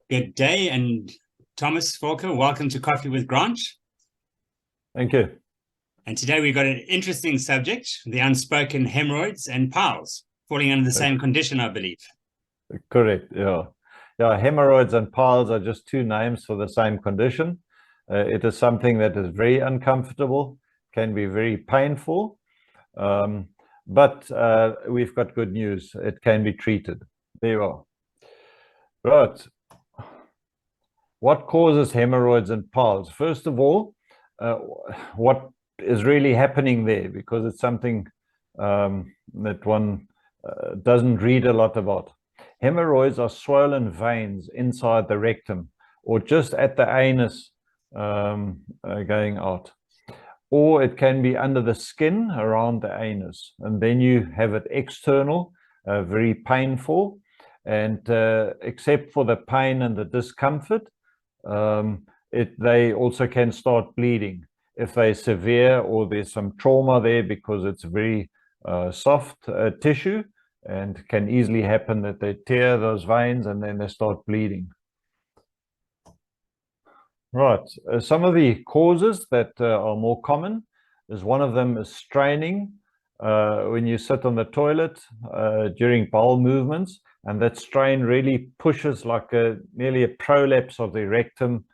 Good day, and Thomas Falker, welcome to Coffee with Grant. Thank you. And today we've got an interesting subject, the unspoken hemorrhoids and piles, falling under the same condition, I believe. Correct, yeah. Yeah, hemorrhoids and piles are just two names for the same condition. It is something that is very uncomfortable, can be very painful, but we've got good news. It can be treated. There you are. Right. What causes hemorrhoids and piles? First of all, what is really happening there, because it's something that one doesn't read a lot about. Hemorrhoids are swollen veins inside the rectum or just at the anus going out. Or it can be under the skin around the anus, and then you have it external, very painful, and except for the pain and the discomfort, they also can start bleeding if they're severe or there's some trauma there, because it's very soft tissue, and can easily happen that they tear those veins and then they start bleeding. Right, some of the causes that are more common is, one of them is straining when you sit on the toilet during bowel movements, and that strain really pushes like nearly a prolapse of the rectum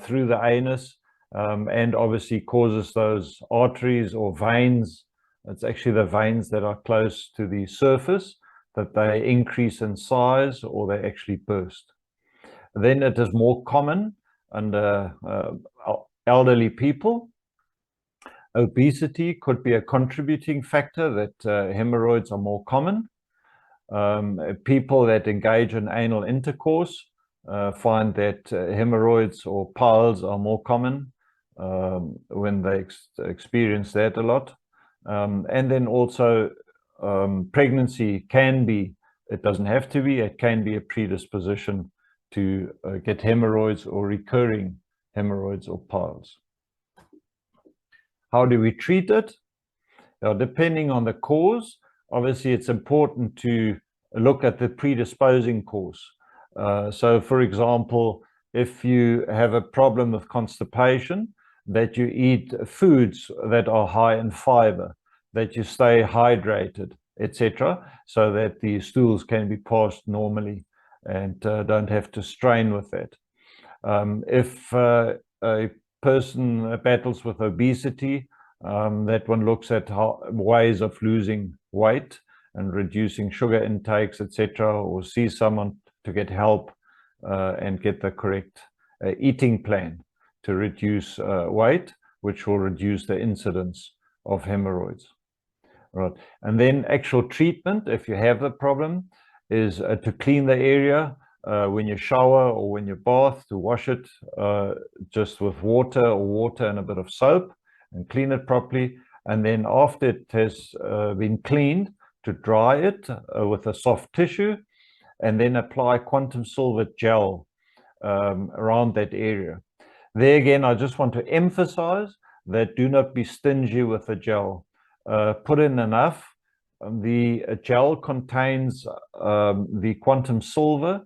through the anus, and obviously causes those arteries or veins. It's actually the veins that are close to the surface that they increase in size or they actually burst. Then it is more common under elderly people. Obesity could be a contributing factor that hemorrhoids are more common. People that engage in anal intercourse find that hemorrhoids or piles are more common when they experience that a lot. And then also pregnancy can be, it doesn't have to be, it can be a predisposition to get hemorrhoids or recurring hemorrhoids or piles. How do we treat it? Depending on the cause, obviously it's important to look at the predisposing cause. So for example, if you have a problem with constipation, that you eat foods that are high in fibre, that you stay hydrated, etc., so that the stools can be passed normally and don't have to strain with that. If a person battles with obesity, that one looks at ways of losing weight and reducing sugar intakes, etc., or see someone to get help and get the correct eating plan to reduce weight, which will reduce the incidence of hemorrhoids. Right. And then actual treatment, if you have the problem, is to clean the area when you shower or when you bath, to wash it just with water and a bit of soap, and clean it properly. And then after it has been cleaned, to dry it with a soft tissue, and then apply Quantum.Silver Gel around that area. There again, I just want to emphasize that do not be stingy with the gel. Put in enough. The gel contains the Quantum.Silver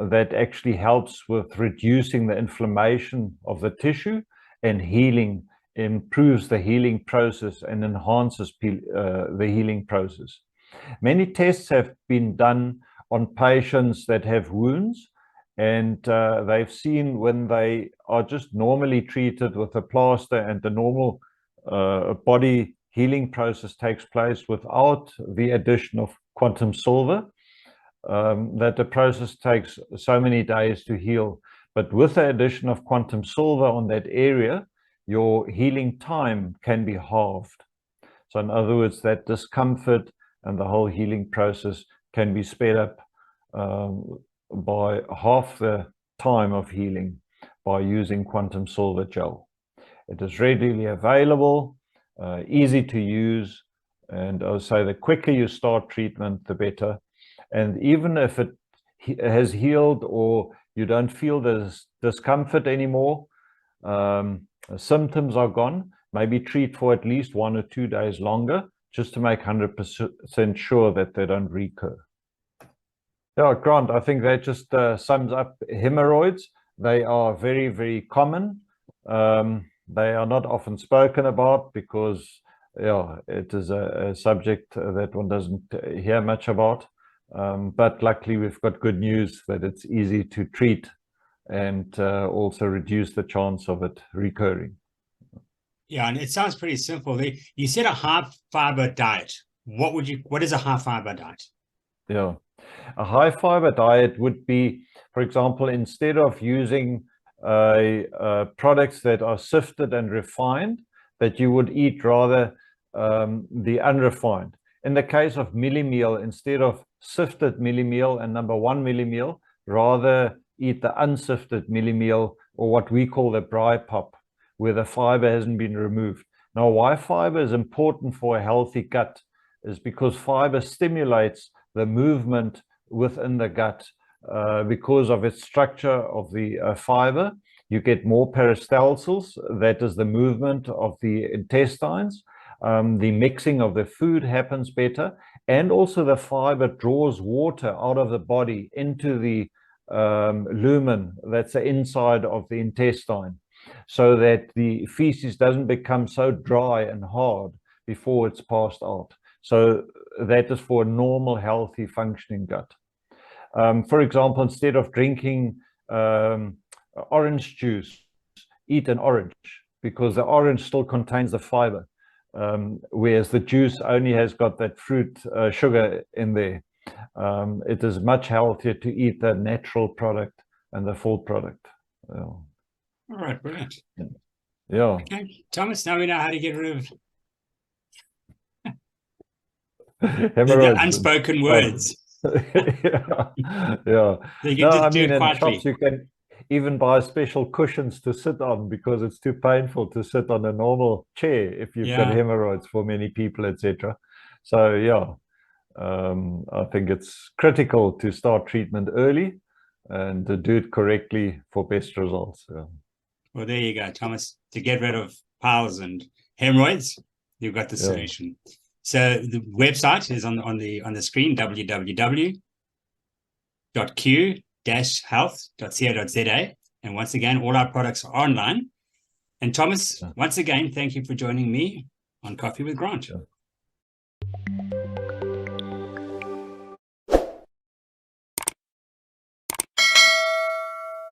that actually helps with reducing the inflammation of the tissue and healing, improves the healing process and enhances the healing process. Many tests have been done on patients that have wounds, and they've seen when they are just normally treated with a plaster and the normal body healing process takes place without the addition of Quantum.Silver, that the process takes so many days to heal. But with the addition of Quantum.Silver on that area, your healing time can be halved. So in other words, that discomfort and the whole healing process can be sped up by half the time of healing by using Quantum.Silver Gel. It is readily available, easy to use, and I would say the quicker you start treatment, the better. And even if it has healed or you don't feel the discomfort anymore, symptoms are gone, maybe treat for at least 1 or 2 days longer, just to make 100% sure that they don't recur. Yeah, Grant, I think that just sums up hemorrhoids. They are very, very common. They are not often spoken about because, yeah, it is a subject that one doesn't hear much about. But luckily, we've got good news that it's easy to treat and also reduce the chance of it recurring. Yeah, and it sounds pretty simple. You said a high fiber diet. What is a high fiber diet? Yeah. A high fiber diet would be, for example, instead of using products that are sifted and refined, that you would eat rather the unrefined. In the case of millie meal, instead of sifted millie meal and number 1 millie meal, rather eat the unsifted millie meal, or what we call the bry pop, where the fiber hasn't been removed. Now, why fiber is important for a healthy gut is because fiber stimulates the movement within the gut because of its structure of the fiber. You get more peristalsis, that is the movement of the intestines. The mixing of the food happens better, and also the fiber draws water out of the body into the lumen, that's the inside of the intestine, so that the feces doesn't become so dry and hard before it's passed out. So that is for a normal, healthy, functioning gut. For example, instead of drinking orange juice, eat an orange, because the orange still contains the fiber, whereas the juice only has got that fruit sugar in there. It is much healthier to eat the natural product and the full product. All right, brilliant. Yeah. Okay, Thomas, now we know how to get rid of the unspoken words. Yeah. Yeah. You can just do it in quietly. shops you can even buy special cushions to sit on, because it's too painful to sit on a normal chair if you've got hemorrhoids for many people, etc. So yeah, I think it's critical to start treatment early and to do it correctly for best results. Yeah. Well, there you go, Thomas. To get rid of piles and hemorrhoids, you've got the solution. So the website is on the screen, www.q-health.co.za. And once again, all our products are online. And Thomas, once again, thank you for joining me on Coffee with Grant.